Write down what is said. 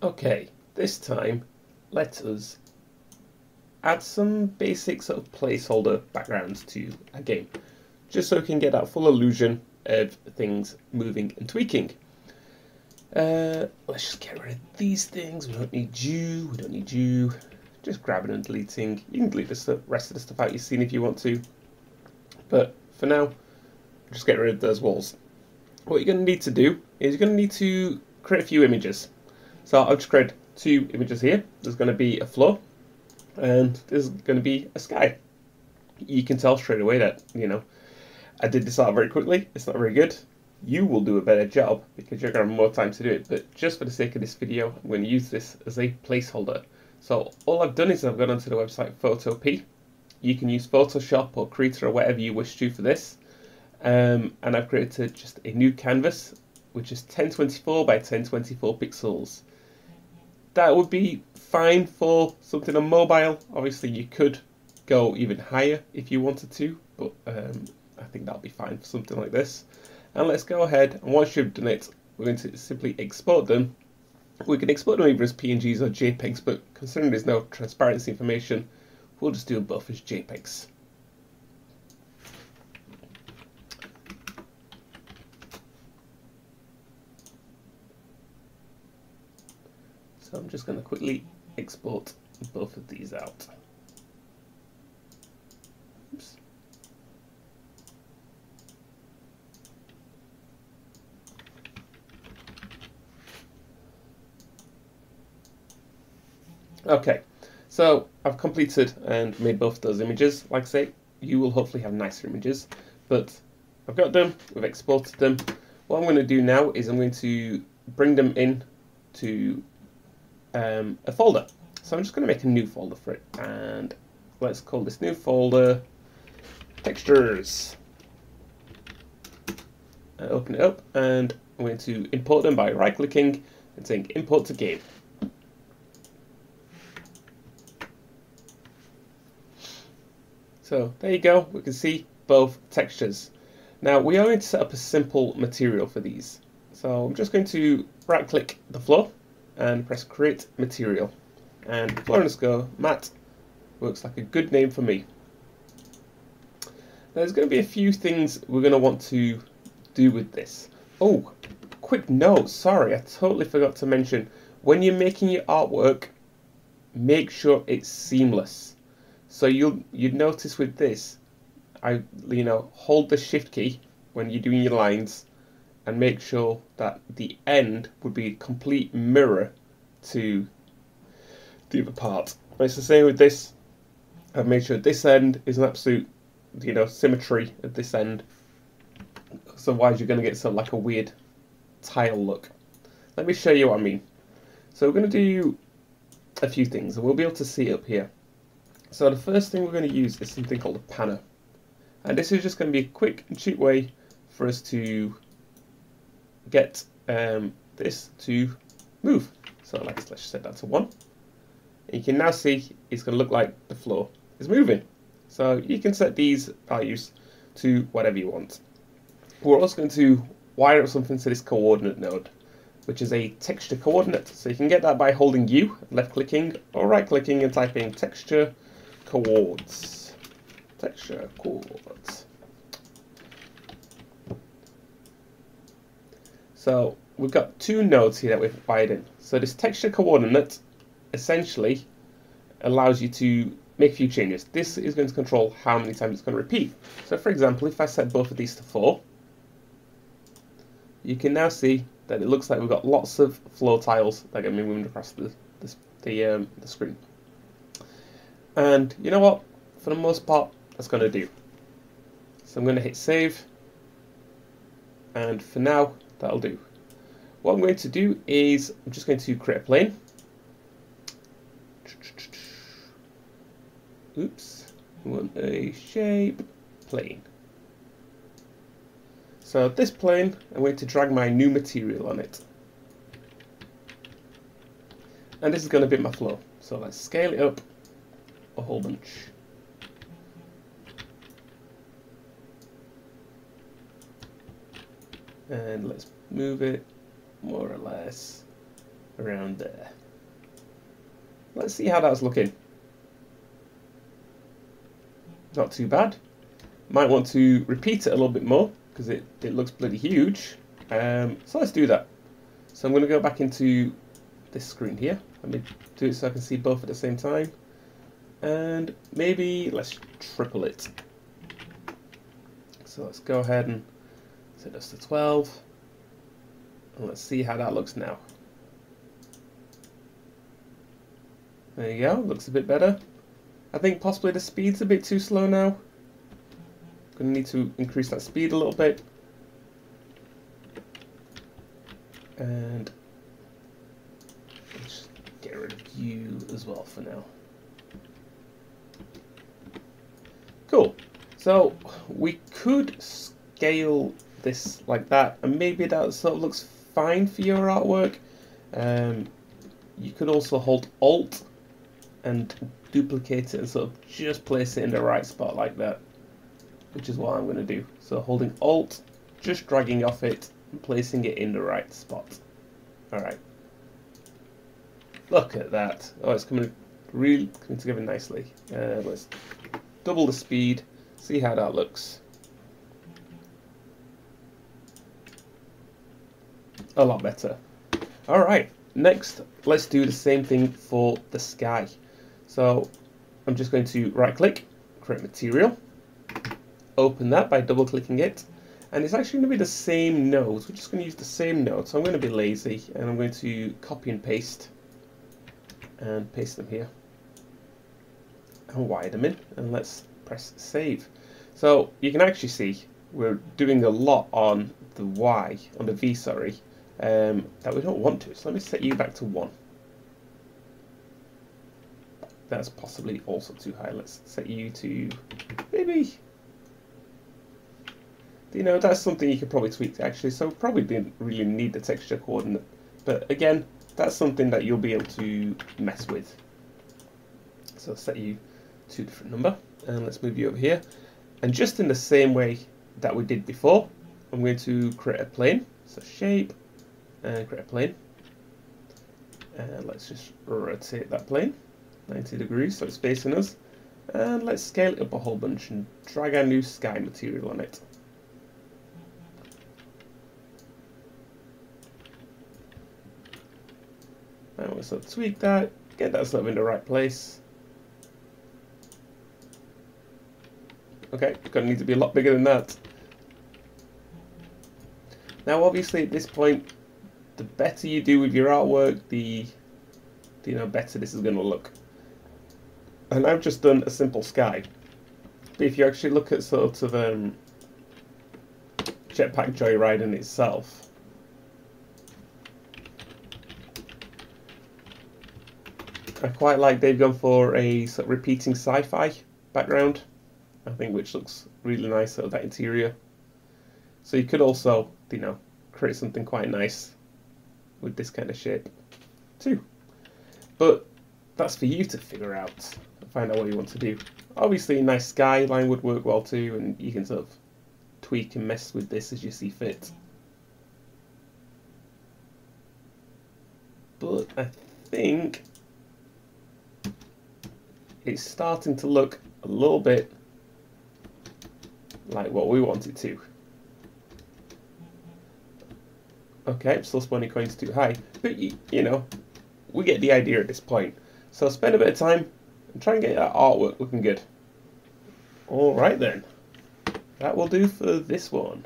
Okay, this time let us add some basic sort of placeholder backgrounds to a game, just so we can get that full illusion of things moving and tweaking. Let's just get rid of these things. We don't need you. We don't need you. Just grabbing and deleting. You can delete the rest of the stuff out you've seen if you want to. But for now, just get rid of those walls. What you're going to need to do is you're going to need to create a few images. So I'll just create two images here. There's going to be a floor, and there's going to be a sky. You can tell straight away that, I did this out very quickly. It's not very good. You will do a better job because you're going to have more time to do it. But just for the sake of this video, I'm going to use this as a placeholder. So all I've done is I've gone onto the website Photopea. You can use Photoshop or Krita or whatever you wish to for this. And I've created just a new canvas, which is 1024 by 1024 pixels. That would be fine for something on mobile. Obviously, you could go even higher if you wanted to, but I think that'll be fine for something like this. And let's go ahead, and once you've done it, we're going to simply export them. We can export them either as PNGs or JPEGs, but considering there's no transparency information, we'll just do them both as JPEGs. So I'm just going to quickly export both of these out. Oops. Okay, so I've completed and made both of those images. Like I say, you will hopefully have nicer images, but I've got them, we've exported them. What I'm going to do now is I'm going to bring them in to a folder. So I'm just going to make a new folder for it, and let's call this new folder Textures. Open it up, and I'm going to import them by right-clicking and saying Import to Game. So there you go, we can see both textures. Now we are going to set up a simple material for these. So I'm just going to right-click the floor and press Create Material. And floor underscore matte works like a good name for me. There's going to be a few things we're going to want to do with this. Oh, quick note, sorry, I totally forgot to mention, when you're making your artwork, make sure it's seamless. So you'd notice with this, hold the shift key when you're doing your lines and make sure that the end would be a complete mirror to the other part. And it's the same with this. I've made sure this end is an absolute, symmetry at this end. So otherwise you're going to get sort of like a weird tile look. Let me show you what I mean. So we're going to do a few things, and we'll be able to see it up here. So the first thing we're going to use is something called a panner. And this is just going to be a quick and cheap way for us to get this to move. So let's set that to 1. And you can now see it's going to look like the floor is moving. So you can set these values to whatever you want. We're also going to wire up something to this coordinate node, which is a texture coordinate. So you can get that by holding U, left clicking, or right clicking and typing texture coords. Texture coords. So we've got two nodes here that we've wired in. So this texture coordinate essentially allows you to make a few changes. This is going to control how many times it's going to repeat. So for example, if I set both of these to 4, you can now see that it looks like we've got lots of floor tiles that are going to be moving across the screen. And you know what? For the most part, that's going to do. So I'm going to hit save, and for now, that'll do. What I'm going to do is I'm just going to create a plane. Oops, we want a shape plane. So this plane, I'm going to drag my new material on it. And this is going to be my flow. So let's scale it up a whole bunch. And let's move it more or less around there. Let's see how that's looking. Not too bad. Might want to repeat it a little bit more because it looks bloody huge. So let's do that. So I'm going to go back into this screen here. Let me do it so I can see both at the same time. And maybe let's triple it. So let's go ahead and set this to 12. And let's see how that looks now. There you go, looks a bit better. I think possibly the speed's a bit too slow now. Gonna need to increase that speed a little bit. And let's get rid of you as well for now. Cool. So we could scale this like that, and maybe that sort of looks fine for your artwork. You could also hold Alt and duplicate it and sort of just place it in the right spot like that, which is what I'm going to do. So holding Alt, just dragging off it and placing it in the right spot. Alright. Look at that. Oh, it's really coming together nicely. Let's double the speed, see how that looks. A lot better. Alright, next let's do the same thing for the sky. So I'm just going to right click, create material, open that by double clicking it, and it's actually going to be the same nodes. We're just going to use the same node, so I'm going to be lazy and I'm going to copy and paste them here and wire them in, and let's press save. So you can actually see we're doing a lot on the Y, on the V, sorry, that we don't want to. So let me set you back to 1. That's possibly also too high. Let's set you to maybe, you know, that's something you could probably tweak actually, so probably didn't really need the texture coordinate, but again, that's something that you'll be able to mess with. So set you to a different number, and let's move you over here, and just in the same way that we did before, I'm going to create a plane. So shape and create a plane, and let's just rotate that plane 90 degrees so it's facing us, and let's scale it up a whole bunch and drag our new sky material on it. And we'll sort of tweak that, get that sort of in the right place. Okay, gonna need to be a lot bigger than that. Now obviously at this point, the better you do with your artwork, the better this is going to look. And I've just done a simple sky. But if you actually look at sort of JetPack Joyride in itself, I quite like they've gone for a sort of repeating sci-fi background, I think, which looks really nice, sort of that interior. So you could also, create something quite nice with this kind of shape too. But that's for you to figure out and find out what you want to do. Obviously a nice skyline would work well too, and you can sort of tweak and mess with this as you see fit. But I think it's starting to look a little bit like what we want it to. Okay, I'm still spawning coins too high, but we get the idea at this point. So spend a bit of time and try and get that artwork looking good. Alright then, that will do for this one.